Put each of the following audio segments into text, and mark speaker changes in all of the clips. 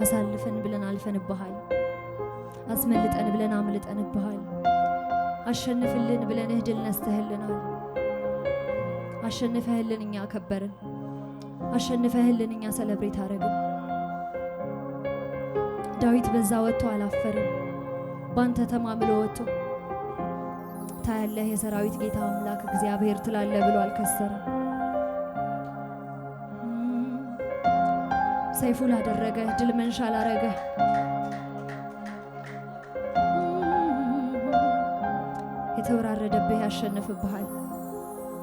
Speaker 1: አሳልፈን ብለን አልፈንብሃል አስመልጠን ብለን አምልጠንብሃል አሸንፍልን ብለን ድል ነስተህልናል አሸንፈህልን እኛ ከበርን አሸንፈህልን እኛ ሰለብሬት አረግን ዳዊት በዛ ወጥቶ አላፈረም ባንተ ተማምሎ ወጥቶ ታያለህ የሰራዊት ጌታ አምላክ እግዚአብሔር ትላለህ ብሎ አልከሰረም ሰይፉ ላደረገ ድል መንሻ ላረገ የተወራረደብህ ያሸንፍብሃል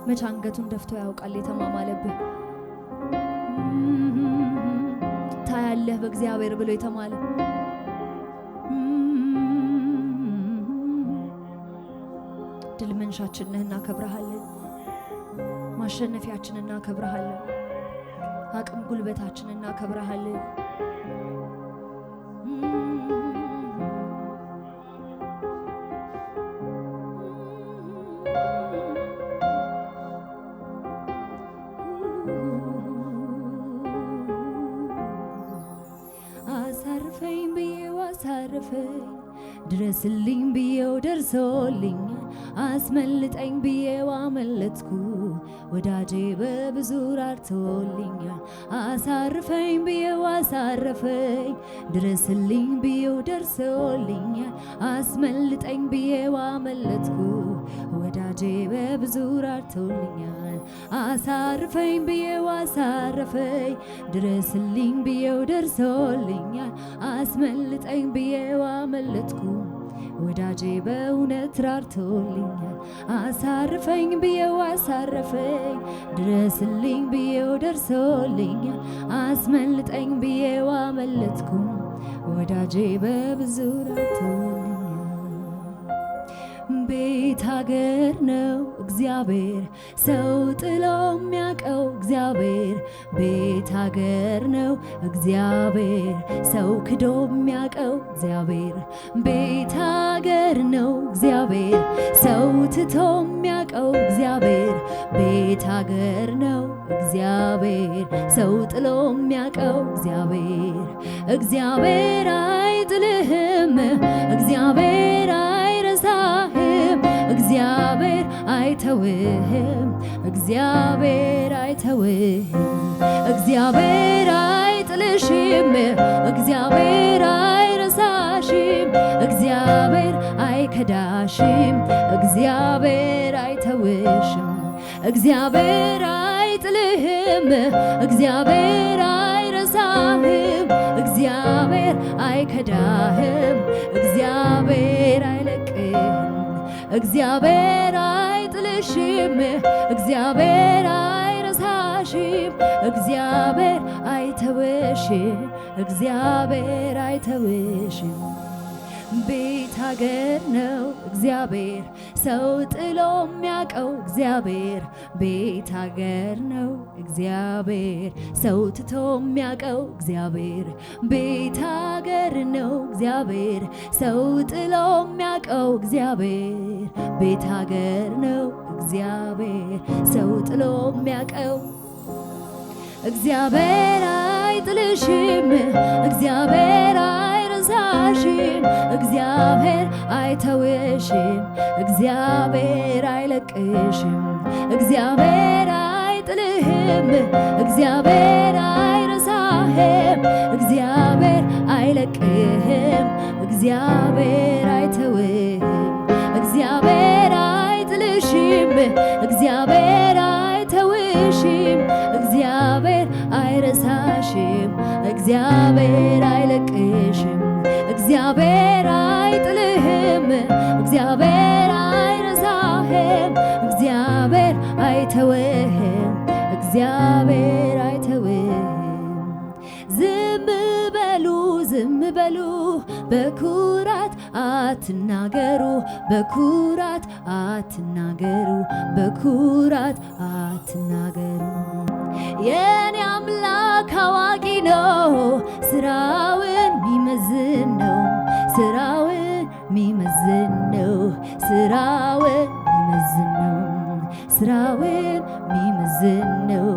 Speaker 1: መች አንገቱን ደፍቶ ያውቃል የተማማለብህ ታያለህ በእግዚአብሔር ብሎ የተማለ ድል መንሻችንን እናከብርሃለን ማሸነፊያችንን እናከብርሃለን አቅም ጉልበታችንን እናከብርሃለን አሳርፈኝ ብዬው አሳርፈኝ ድረስልኝ ብዬው ደርሶልኝ አስመልጠኝ ብዬው አመለጥኩ ወዳጄ በብዙ ራርቶልኛል አሳርፈኝ ብዬው አሳረፈኝ ድረስልኝ ብዬው ደርሶልኛል አስመልጠኝ ብዬው አመለጥኩ ወዳጄ በብዙ ራርቶልኛል አሳርፈኝ ብዬው አሳረፈኝ ድረስልኝ ብዬው ደርሶልኛል አስመልጠኝ ብዬው አመለጥኩ ወዳጄ በእውነት ራርቶልኛል አሳርፈኝ ብዬው አሳረፈኝ ድረስልኝ ብዬው ደርሶልኛል አስመልጠኝ ብዬው አመለጥኩ ወዳጄ በብዙ ራርቶልኛል ቤት ሀገር ነው እግዚአብሔር ሰው ጥሎ የሚያውቀው እግዚአብሔር ቤት ሀገር ነው እግዚአብሔር ሰው ክዶ የሚያውቀው እግዚአብሔር ቤት ሀገር ነው እግዚአብሔር ሰው ትቶ የሚያውቀው እግዚአብሔር ቤት ሀገር ነው እግዚአብሔር ሰው ጥሎ የሚያውቀው እግዚአብሔር እግዚአብሔር አይጥልህም እግዚአብሔር አይረሳህም እግዚአብሔር አይተውህም እግዚአብሔር አይተውህም እግዚአብሔር አይጥልሽም እግዚአብሔር አይረሳሽም እግዚአብሔር አይከዳሽም እግዚአብሔር አይተውሽም እግዚአብሔር አይጥልህም እግዚአብሔር አይረሳህም እግዚአብሔር አይከዳህም እግዚአብሔር አይለቅህም እግዚአብሔር አይጥልሽም እግዚአብሔር አይረሳሽም እግዚአብሔር አይተውሽም እግዚአብሔር አይተውሽም ቤት ሀገር ነው እግዚአብሔር ሰው ጥሎ የሚያውቀው እግዚአብሔር ቤት ሀገር ነው እግዚአብሔር ሰው ትቶ የሚያውቀው እግዚአብሔር ቤት ሀገር ነው እግዚአብሔር ሰው ጥሎ የሚያውቀው እግዚአብሔር ቤት ሀገር ነው እግዚአብሔር ሰው ጥሎ የሚያውቀው እግዚአብሔር አይጥልሽም እግዚአብሔር አይረሳሽም እግዚአብሔር አይተውሽም እግዚአብሔር አይለቅሽም እግዚአብሔር አይጥልህም እግዚአብሔር አይረሳህም እግዚአብሔር አይለቅህም እግዚአብሔር አይተውህም እግዚአብሔር አይጥልሽም እግዚአብሔር አይተውሽም እግዚአብሔር አይረሳሽም እግዚአብሔር አይለቅሽም እግዚአብሔር አይጥልህም እግዚአብሔር አይረሳህም እግዚአብሔር አይተውህም እግዚአብሔር አይተውህም ዝም በሉ በኩራት አትናገሩ በኩራት አትናገሩ በኩራት አትናገሩ የኔ አምላክ አዋቂ ነው ስራውን ሚመዝን ነው ስራውን ሚመዝን ነው ስራውን ሚመዝን ነው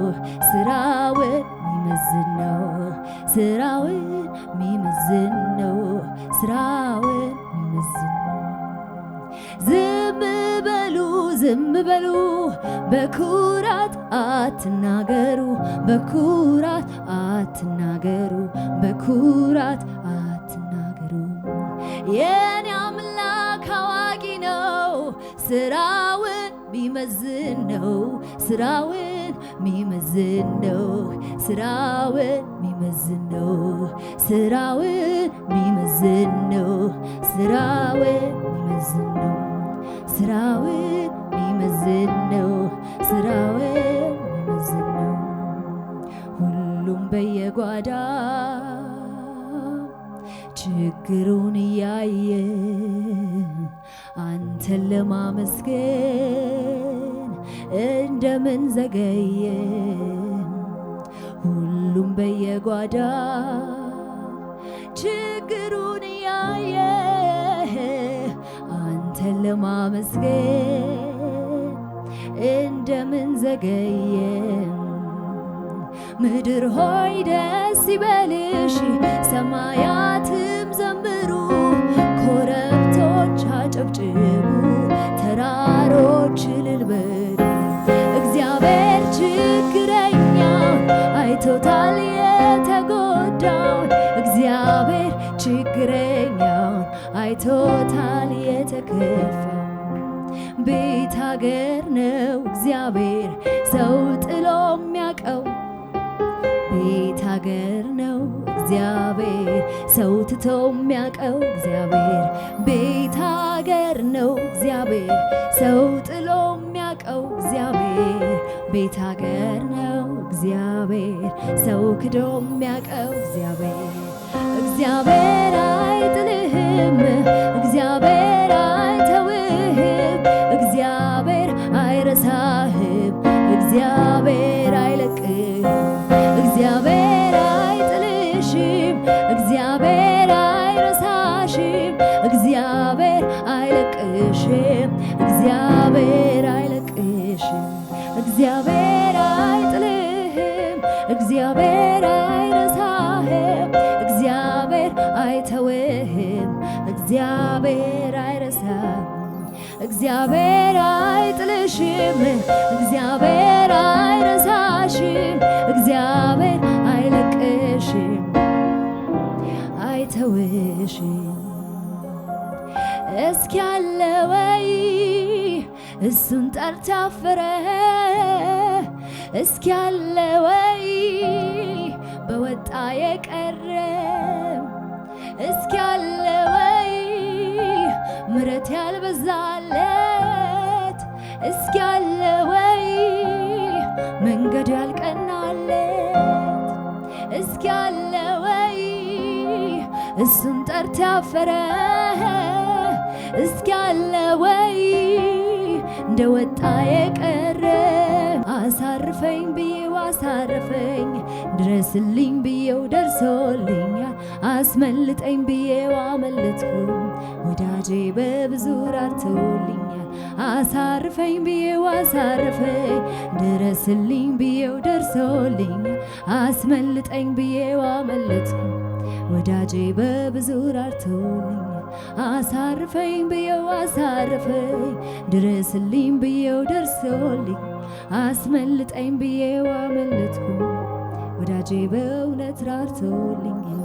Speaker 1: ስራውን ሚመዝን ነው ስራውን ሚመዝን ነው ስራውን ሚመዝን ዝም በሉ በኩራት አትናገሩ በኩራት አትናገሩ በኩራት አትናገሩ የኔ አምላክ አዋቂ ነው ስራውን ሚመዝን ነው ስራውን ሚመዝን ነው ስራውን ሚመዝን ነው ስራውን ሚመዝን ነው ስራውን ሚመዝን ነው ስራውን ሚመዝን ነው ስራውን ሚመዝን ነው ሁሉም በየጓዳ ችግሩን እያየ አንተን ለማመስገን እንደምን ዘገየ ሁሉም በየጓዳ ችግሩን እያየ አንተን ለማመስገን እንደምን ዘገየ ምድር ሆይ ደስ ይበልሽ ሰማያትም ዘምሩ ኮረብቶች አጨብጭቡ ተራሮች እልል በሉ እግዚአብሔር ችግረኛውን አይቶታል የተጎዳውን እግዚአብሔር ችግረኛውን አይቶታል የተከፋውን ቤት አገር ነው እግዚአብሔር ሰው ጥሎ የሚያውቀው ቤት አገር ነው እግዚአብሔር ሰው ትቶ የሚያውቀው እግዚአብሔር ቤት አገር ነው እግዚአብሔር ሰው ጥሎ የሚያውቀው እግዚአብሔር ቤት አገር ነው እግዚአብሔር ሰው ክዶ የሚያውቀው እግዚአብሔር እግዚአብሔር አይጥልህም እግዚአብሔር አይተውህም እግዚአብሔር አይረሳህም እግዚአብሔር አይለቅህም እግዚአብሔር አይጥልሽም እግዚአብሔር አይረሳሽም እግዚአብሔር አይለቅሽም እግዚአብሔር አይለቅሽም እግዚአብሔር አይጥልህም እግዚአብሔር አይረሳህም እግዚአብሔር አይተውህም እግዚአብሔር አይረሳህም እግዚአብሔር አይጥልሽም እግዚአብሔር አይረሳሽም እግዚአብሔር አይለቅሽም አይተውሽም እስኪ ያለ ወይ እሱን ጠርታ አፈረ እስኪ ያለ ወይ በወጣ የቀረ እስኪ ያለ ወይ ምሕረት ያልበዛለት እስኪ ያለ ወይ መንገድ ያልቀናለት እስኪ ያለ ወይ እሱን ጠርታ ያፈረ እስኪ ያለ ወይ እንደወጣ የቀረ አሳርፈኝ ብዬው አሳረፈኝ ድረስልኝ ብዬው ደርሶልኛል አስመልጠኝ ብዬው አመለጥኩኝ ወዳጄ በብዙ ራርቶልኛል አሳርፈኝ ብዬው አሳረፈኝ ድረስልኝ ብዬው ደርሶልኛል አስመልጠኝ ብዬው አመለጥኩኝ ወዳጄ በብዙ ራርቶልኛል አሳርፈኝ ብዬው አሳረፈኝ ድረስልኝ ብዬው ደርሶልኝ አስመልጠኝ ብዬው አመለጥኩኝ ወዳጄ በእውነት ራርቶልኛል